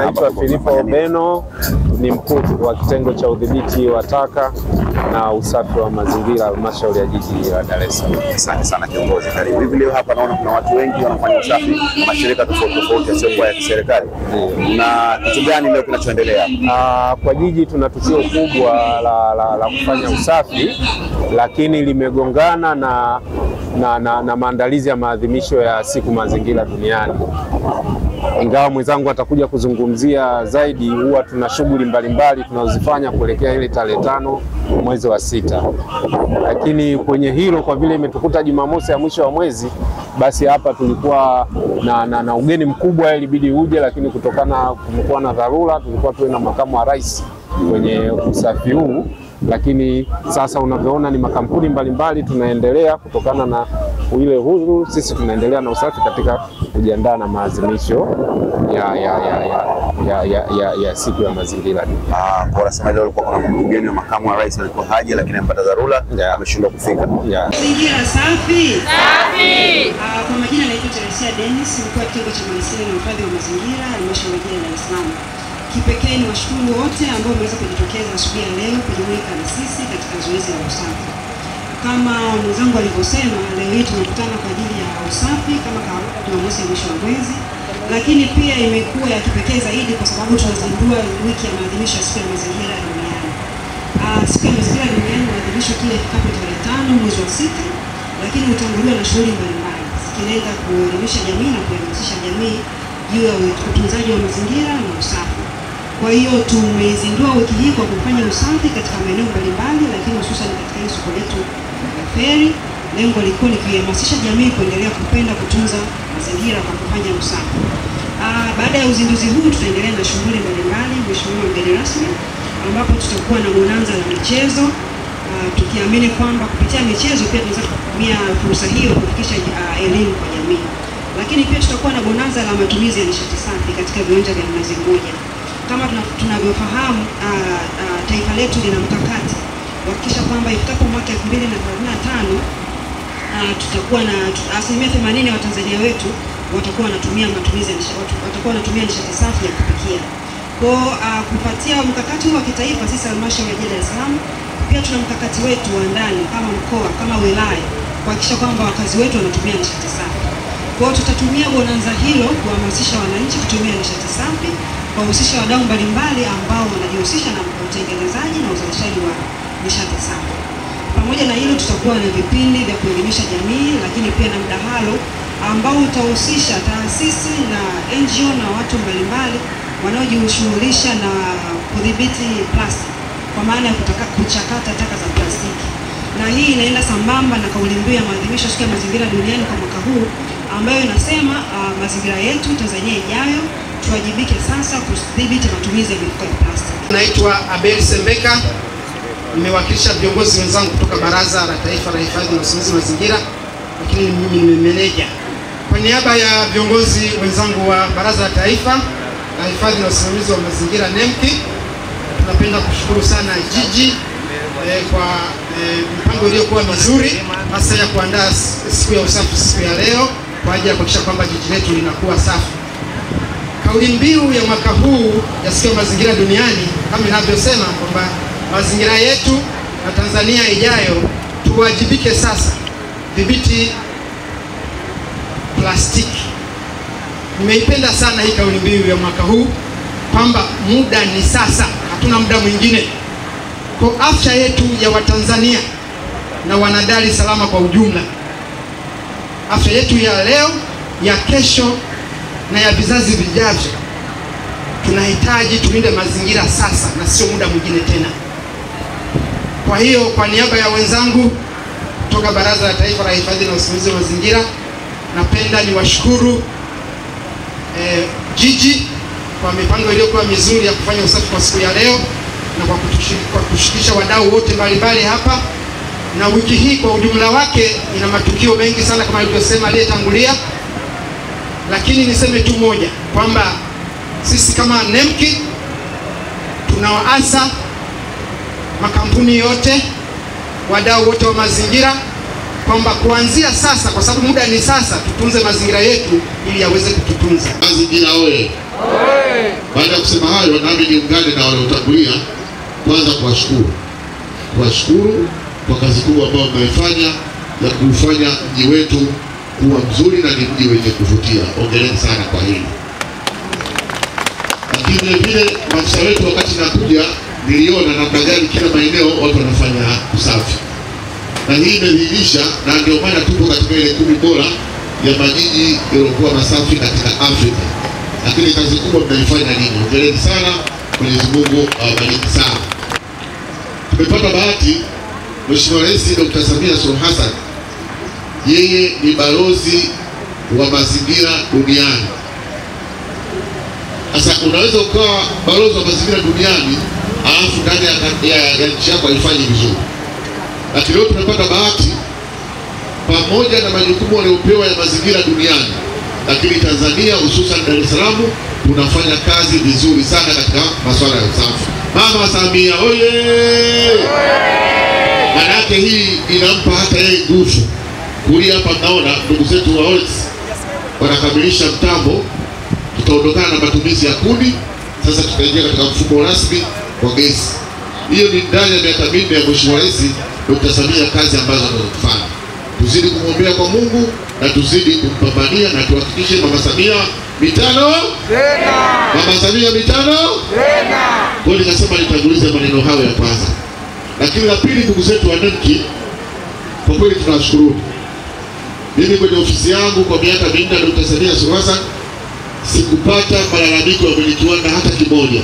naitwa Filipo Obeno, ni mkuu wa kitengo cha udhibiti wa taka na usafi wa mazingira halmashauri ya jiji la Dar es Salaam. Asante sana kiongozi, karibu. Hivi leo hapa naona kuna watu wengi wanafanya usafi na mashirika tofauti tofauti yasiyokuwa ya kiserikali. Na kitu gani leo kinachoendelea? Kwa jiji tuna tukio kubwa la kufanya usafi, lakini limegongana na maandalizi ya maadhimisho ya siku mazingira duniani. Ingawa mwenzangu atakuja kuzungumzia zaidi, huwa tuna shughuli mbalimbali tunazozifanya kuelekea ile tarehe 5 mwezi wa 6. Lakini kwenye hilo, kwa vile imetukuta Jumamosi ya mwisho wa mwezi, basi hapa tulikuwa na ugeni mkubwa, ilibidi uje, lakini kutokana kumekuwa na dharura tulikuwa tuwe na makamu wa rais kwenye usafi huu. Lakini sasa unavyoona ni makampuni mbalimbali tunaendelea kutokana na ile huru, sisi tunaendelea na usafi katika kujiandaa na maadhimisho ya siku ya mazingira. Kwa nasema leo kulikuwa kuna mgeni wa makamu wa rais alikuwa haja, lakini amepata dharura, ameshindwa kufika. Mazingira safi. Safi. Kwa majina naitwa Teresia Dennis, mkuu wa kitengo cha maliasili na uhifadhi wa mazingira halmashauri ya Dar es Salaam. Kipekee ni washukuru wote ambao wameweza kujitokeza asubuhi ya leo kujumuika na sisi katika zoezi la usafi. Kama mwenzangu alivyosema, leo hii tunakutana kwa ajili ya usafi kama kawaida Jumamosi ya mwisho wa mwezi, lakini pia imekuwa ya kipekee zaidi kwa sababu tunazindua wiki ya maadhimisho ya siku ya mazingira duniani. Siku ya mazingira duniani maadhimisho kile ifikapo tarehe 5 mwezi wa 6, lakini utanguliwa na shughuli mbalimbali zikilenga kuelimisha jamii na kuhamasisha jamii juu ya utunzaji wa mazingira na usafi. Kwa hiyo tumezindua wiki hii kwa kufanya usafi katika maeneo mbalimbali, lakini hususan katika hili soko letu la Feri. Lengo liko ni kuhamasisha jamii kuendelea kupenda kutunza mazingira kwa kufanya usafi. Baada ya uzinduzi huu tutaendelea na shughuli mbalimbali, mheshimiwa mgeni rasmi, ambapo tutakuwa na bonanza la michezo, tukiamini kwamba kupitia michezo pia tunaweza kutumia fursa hiyo kufikisha elimu kwa jamii. Lakini pia tutakuwa na bonanza la matumizi ya nishati safi katika viwanja vya Mnazi Mmoja. Kama tunavyofahamu, taifa letu lina mkakati kuhakikisha kwamba ifikapo mwaka 2035 tutakuwa na 80% ya Watanzania wetu watakuwa wanatumia nishati safi ya kupikia. Kwa kupatia mkakati wa kitaifa, sisi halmashauri ya Dar es Salaam pia tuna mkakati wetu wa ndani kama mkoa, kama wilaya, kuhakikisha kwamba wakazi wetu wanatumia nishati safi. Kwa hiyo tutatumia bonanza hilo kuhamasisha wananchi kutumia nishati safi, kuhusisha wadau mbalimbali ambao wanajihusisha na utengenezaji na uzalishaji wa nishati safi. Pamoja na hilo, tutakuwa na vipindi vya kuelimisha jamii, lakini pia na mdahalo ambao utahusisha taasisi na NGO na watu mbalimbali wanaojishughulisha na kudhibiti plastiki, kwa maana ya kuchakata taka za plastiki. Na hii inaenda sambamba na kauli mbiu ya maadhimisho siku ya mazingira duniani kwa mwaka huu, ambayo inasema mazingira yetu Tanzania ijayo, tuwajibike sasa kudhibiti matumizi ya mifuko ya plastiki. Naitwa Abel Sembeka, nimewakilisha viongozi wenzangu kutoka Baraza la Taifa la Hifadhi na Usimamizi wa Mazingira, lakini mimi ni meneja. Kwa niaba ya viongozi wenzangu wa Baraza la Taifa la Hifadhi na Usimamizi wa Mazingira NEMC, tunapenda kushukuru sana jiji kwa mipango iliyokuwa mizuri, hasa ya kuandaa siku ya usafi siku ya leo kwa ajili ya kuhakikisha kwamba jiji letu linakuwa safi. Kauli mbiu ya mwaka huu ya siku ya mazingira duniani kama inavyosema kwamba mazingira yetu na Tanzania ijayo, tuwajibike sasa, dhibiti plastiki. Nimeipenda sana hii kauli mbiu ya mwaka huu kwamba muda ni sasa, hatuna muda mwingine. Kwa afya yetu ya Watanzania na wana Dar es Salaam kwa ujumla, afya yetu ya leo, ya kesho na ya vizazi vijavyo, tunahitaji tulinde mazingira sasa na sio muda mwingine tena. Kwa hiyo kwa niaba ya wenzangu kutoka Baraza la Taifa la Hifadhi na Usimamizi wa Mazingira, napenda niwashukuru jiji kwa mipango iliyokuwa mizuri ya kufanya usafi kwa siku ya leo na kwa kushirikisha wadau wote mbalimbali hapa. Na wiki hii kwa ujumla wake ina matukio mengi sana kama alivyosema aliyetangulia, lakini niseme tu moja kwamba sisi kama NEMC tunawaasa makampuni yote, wadau wote wa mazingira kwamba kuanzia sasa, kwa sababu muda ni sasa, tutunze mazingira yetu ili yaweze kututunza. Mazingira oye! Baada ya kusema hayo, nami niungane na waliotangulia kwanza kuwashukuru kwa kazi kubwa ambayo mmefanya ya kufanya mji wetu kuwa mzuri na ni mji wenye kuvutia. Hongereni sana kwa hili. Lakini vile vile maafisa wetu, wakati nakuja niliona namna gani kila maeneo watu wanafanya usafi, na hii imedhihirisha, na ndio maana tupo katika ile 10 bora ya majiji yaliyokuwa masafi katika Afrika. Lakini kazi kubwa mnaifanya nini? Hongereni sana, Mwenyezi Mungu awabariki sana. Tumepata bahati, Mheshimiwa Rais Dr. Samia Suluhu Hassan, yeye ni balozi wa mazingira duniani. Sasa unaweza ukawa balozi wa mazingira duniani alafu ndani ya nchi yako haifanyi vizuri. Lakini leo tumepata bahati, pamoja na majukumu waliopewa ya mazingira duniani, lakini Tanzania hususan Dar es Salaam tunafanya kazi vizuri sana katika masuala ya usafi. Mama Samia oye! Maana yake hii inampa hata yeye nguvu. Kulia hapa mnaona ndugu zetu wa Olex wanakamilisha mtambo, tutaondokana na matumizi ya kuni, sasa tutaingia katika mfumo rasmi wa gesi. Hiyo ni ndani ya miaka 4 ya Mheshimiwa Rais Dr. Samia, kazi ambazo anazofanya. Tuzidi kumwombea kwa Mungu na tuzidi kumpambania na tuhakikishe Mama Samia mitano tena. Mama Samia mitano tena. Kwa hiyo nikasema nitangulize maneno hayo ya kwanza. Lakini la pili, ndugu zetu wa NEMC, kwa kweli tunawashukuru. Mimi kwenye ofisi yangu kwa miaka 4 Dr. Samia Suluhu Hassan sikupata malalamiko ya mwenye kiwanda hata kimoja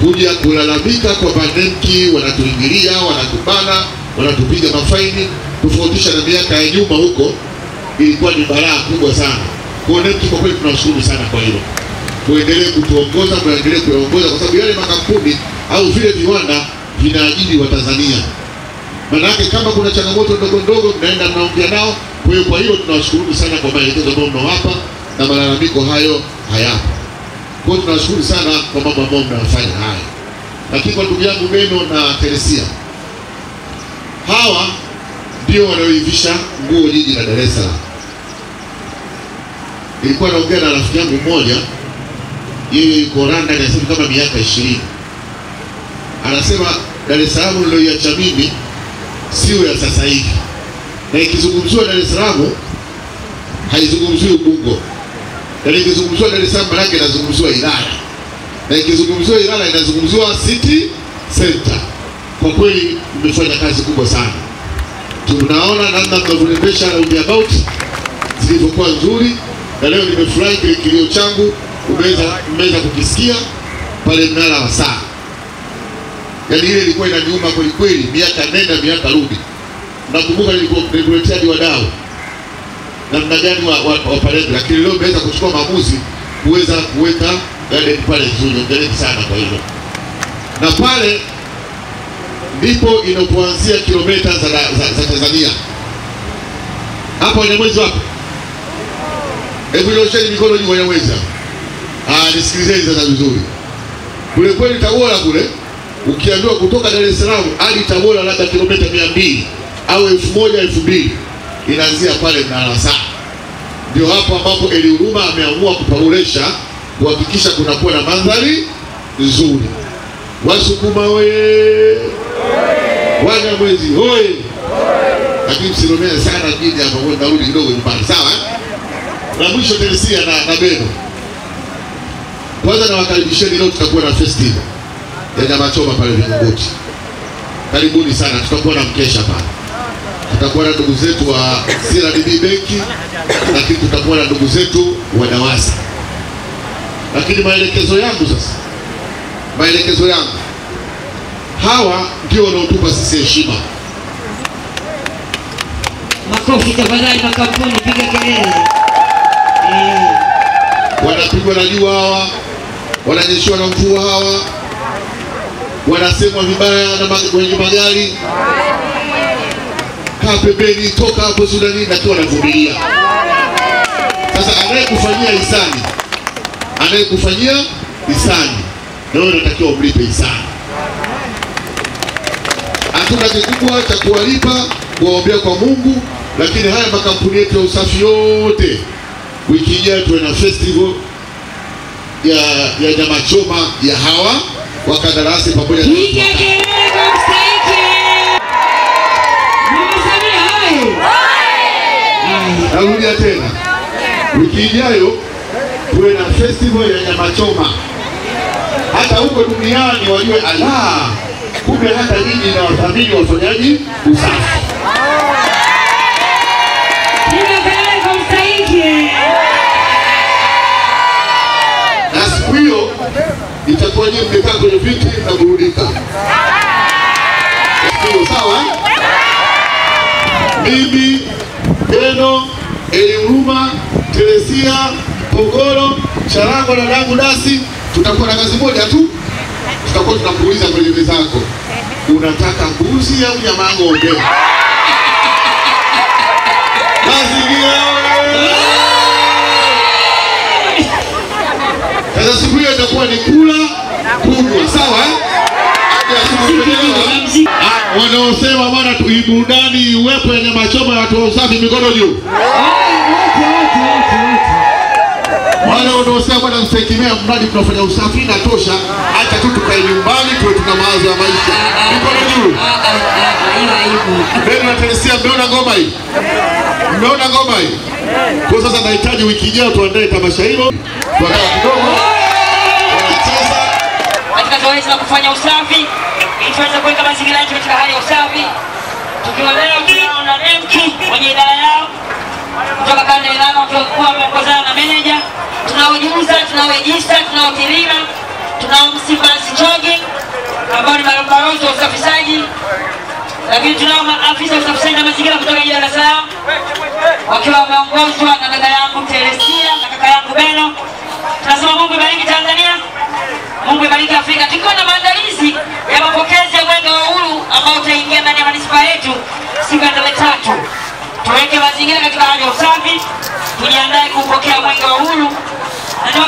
kuja kulalamika kwamba NEMC wanatuingilia, wanatubana, wanatupiga mafaini, tofautisha na miaka ya nyuma huko ilikuwa ni balaa kubwa sana. Kwa hiyo NEMC kwa kweli tunawashukuru sana kwa hilo. Muendelee kutuongoza, muendelee kuongoza, kwa sababu yale makampuni au vile viwanda vinaajiri wa Tanzania. Manake kama kuna changamoto ndogo ndogo mnaenda mnaongea nao. Kwa hiyo tunawashukuru sana kwa maelekezo ambayo mnawapa na malalamiko hayo hayapo. Kwa hiyo tunawashukuru sana kwa mambo ambayo mnafanya haya. Lakini kwa ndugu yangu Beno na Teresia, hawa ndio wanaoivisha nguo jiji la Dar es Salaam. Nilikuwa naongea na rafiki yangu mmoja, yeye yuko Rwanda, anasema kama miaka 20. Anasema Dar es Salaam niliyoiacha mimi sio ya sasa hivi. Na ikizungumziwa Dar es Salaam haizungumziwi Ubungo. Na ikizungumziwa Dar es Salaam maana yake inazungumziwa Ilala. Na ikizungumziwa Ilala inazungumziwa City Center. Kwa kweli mmefanya kazi kubwa sana. Tunaona namna mnavyolembesha roundabout zilivyokuwa nzuri, na leo nimefurahi kile kilio changu umeweza kukisikia pale mnara wa saa. Yaani ile ilikuwa inaniuma kweli kweli, miaka nenda miaka rudi. Nakumbuka nilikuletea hadi wadau namna gani wa pale, lakini leo nimeweza kuchukua maamuzi kuweza kuweka garden pale nzuri. Hongereni sana kwa hilo. Na pale ndipo inapoanzia kilomita za Tanzania. Hapo Wanyamwezi wapo? Hebu nyosheni mikono juu Wanyamwezi. Nisikilizeni sasa vizuri. Kule kweli Tabora kule, ukiambiwa kutoka Dar es Salaam hadi Tabora labda kilomita 200 au 1000 2000, inaanzia pale mnara wa saa. Ndio hapo ambapo Eli Huruma ameamua kupaboresha, kuhakikisha kunakuwa na mandhari nzuri. Wasukuma oye! Wanyamwezi oye! Lakini msilomea sana jiji hapa, kwa narudi kidogo nyumbani, sawa? Na mwisho Teresia na Beno. Kwanza na wakaribisheni, leo tutakuwa na festival ya nyama choma pale Vingunguti. Karibuni sana, tutakuwa na mkesha pale. Tutakuwa na ndugu zetu wa CRDB Benki, lakini tutakuwa na ndugu zetu wa DAWASA. Lakini maelekezo yangu, hawa ndio wanaotupa sisi heshima. Makofi tafadhali, makampuni piga kelele. Wanapigwa na jua hawa, wananyeshiwa na mvua hawa, wanasemwa vibaya na wenye magari. Kaa pembeni, toka hapo Sudani, na kiwa wanavumilia. Sasa anayekufanyia hisani na wewe unatakiwa umlipe hisani. Hatuna kikubwa cha kuwalipa kuwaombea kwa Mungu, lakini haya makampuni yetu ya usafi yote wiki ijayo tuwe na festival ya nyama choma ya hawa wakandarasi pamoja na narudia tena, wiki ijayo tuwe na festival ya nyama choma. Hata huko duniani wajue kumbe hata nyinyi na wathamini wafanyaji usafi. Na siku hiyo itakuwa nyinyi mmekaa kwenye viti na burudika. Sawa? Mimi, Beno, Elimruma, Teresia, Pogoro, Charango na Dangu Dasi tutakuwa na kazi moja tu. Tutakuwa tunakuuliza kwenye meza yako, unataka mbuzi au nyama ng'ombe? Mazingira. Sasa siku hiyo itakuwa ni kula kunywa, sawa? Wanaosema bwana tuibudani iwepo ya nyama choma ya watu wa usafi, mikono juu. Wale wanaosema bwana msekimea mradi tunafanya usafi na tosha, acha tu tukae nyumbani tuwe tuna mawazo ya maisha, mikono juu. Beno na Teresia, mmeona ngoma hii? Mmeona ngoma hii? Kwa sasa nahitaji wiki ijayo tuandae tamasha hilo. Tuandae kidogo. Tunacheza katika zoezi la kufanya usafi ili tuweze kuweka mazingira yetu katika hali ya usafi. Tukiwa leo tunaona Nemki kwenye idara yao kutoka kanda ya idara wakiwa wameongozana na meneja. Tunaojuza, tunaoejista, tunaotirima, tunao Msimbazi Jogging ambao ni mabarozi wa usafishaji, lakini tunao maafisa wa usafishaji na mazingira kutoka jiji la Dar es Salaam wakiwa wameongozwa na dada yangu Teresia na kaka yangu Beno. Tunasema Mungu ibariki Tanzania, Mungu ibariki Afrika. Tuko na maandalizi ya mapokezi ya Mwenge wa Uhuru ambao utaingia ndani ya manispaa yetu siku ya tarehe 3. Tuweke mazingira katika hali ya usafi, tujiandae kupokea Mwenge wa Uhuru.